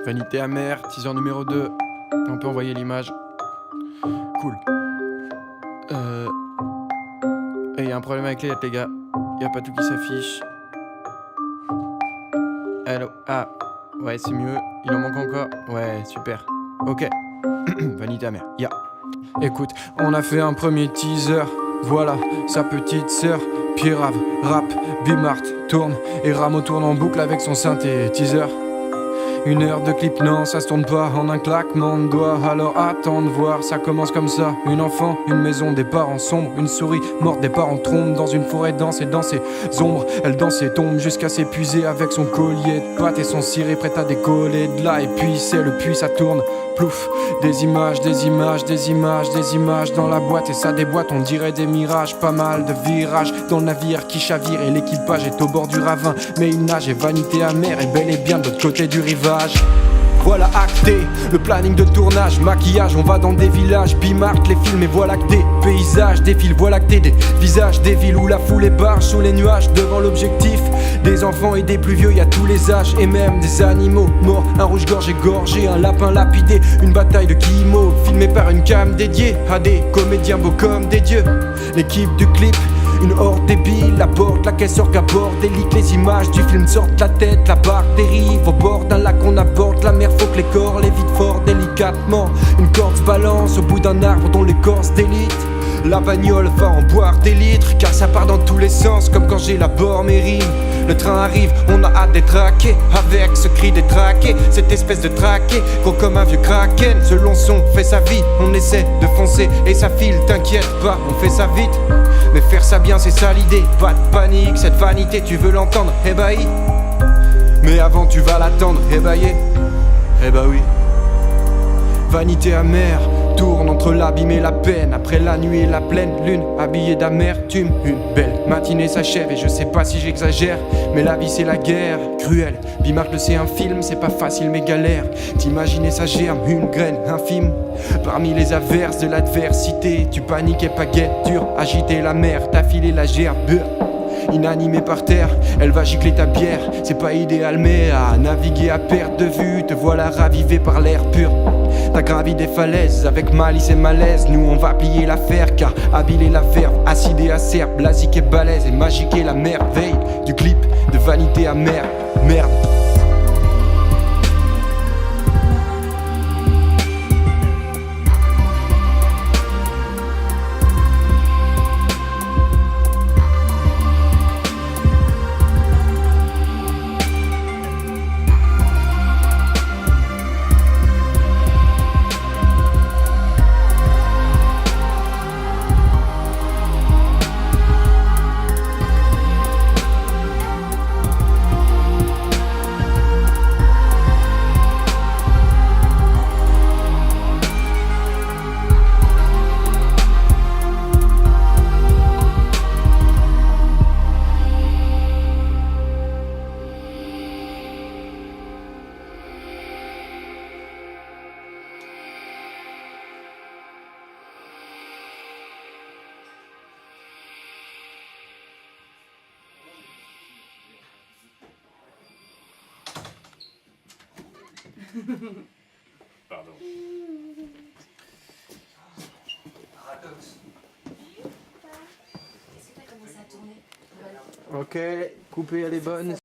Vanité amère, teaser numéro 2. On peut envoyer l'image. Cool. Et y a un problème avec les lettres, les gars. Y a pas tout qui s'affiche. Hello. Ah. Ouais, c'est mieux. Il en manque encore. Ouais, super. Ok. Vanité amère. Ya. Écoute, on a fait un premier teaser. Voilà, sa petite sœur. Pirave, rap, Bimart, tourne. Et Rameau tourne en boucle avec son synthétiseur. 1 heure de clip, non, ça se tourne pas en un claquement de doigts. Alors attends de voir, ça commence comme ça. Une enfant, une maison, des parents sombres. Une souris morte, des parents trompent. Dans une forêt dense et dans ses ombres. Elle danse et tombe jusqu'à s'épuiser avec son collier de pâte et son ciré prêt à décoller de là. Et puis c'est le puits, ça tourne. Plouf, des images, des images, des images, des images dans la boîte et ça déboîte, on dirait des mirages, pas mal de virages dans le navire qui chavire et l'équipage est au bord du ravin, mais il nage et vanité amère est bel et bien de l'autre côté du rivage. Voilà acté, le planning de tournage, maquillage, on va dans des villages, Bimart les films et voilà que des paysages défilent, voilà que des visages, des villes où la foule est barge sous les nuages devant l'objectif. Des enfants et des plus vieux, y a tous les âges et même des animaux morts. Un rouge-gorge égorgé, un lapin lapidé, une bataille de guillemots filmée par une cam dédiée à des comédiens beaux comme des dieux. L'équipe du clip, une horde débile, la porte, la caisse sur cabord, délique, les images du film sortent la tête, la barque dérive au bord d'un lac, on aborde la mer, faut que les corps lévitent fort délicatement. Une corde se balance au bout d'un arbre dont l'écorce d'élite. La bagnole va en boire des litres, car ça part dans tous les sens, comme quand j'élabore mes rimes. Le train arrive, on a hâte d'être traqué, avec ce cri détraqué, cette espèce de traqué, gros comme un vieux kraken. Ce long son fait sa vie, on essaie de foncer et ça file, t'inquiète pas, on fait ça vite. Mais faire ça bien, c'est ça l'idée, pas de panique, cette vanité, tu veux l'entendre, ébahi. Mais avant tu vas l'attendre, ébaillé, eh bah oui. Vanité amère tourne entre l'abîme et la peine. Après la nuit et la pleine lune, habillée d'amertume. Une belle matinée s'achève et je sais pas si j'exagère, mais la vie c'est la guerre cruelle. Bimart le c'est un film, c'est pas facile mais galère. T'imaginer ça germe, une graine infime parmi les averses de l'adversité. Tu paniques et pas guette, dur, agiter la mer, t'affiler la gerbe. Inanimée par terre, elle va gicler ta bière. C'est pas idéal mais à naviguer à perte de vue, te voilà ravivé par l'air pur. T'as gravi des falaises avec malice et malaise. Nous on va plier l'affaire car habile est la verve, acide et acerbe, blasique et balèze et magique est la merveille du clip de vanité amère. Merde. Pardon. Ok, coupée, elle est bonne.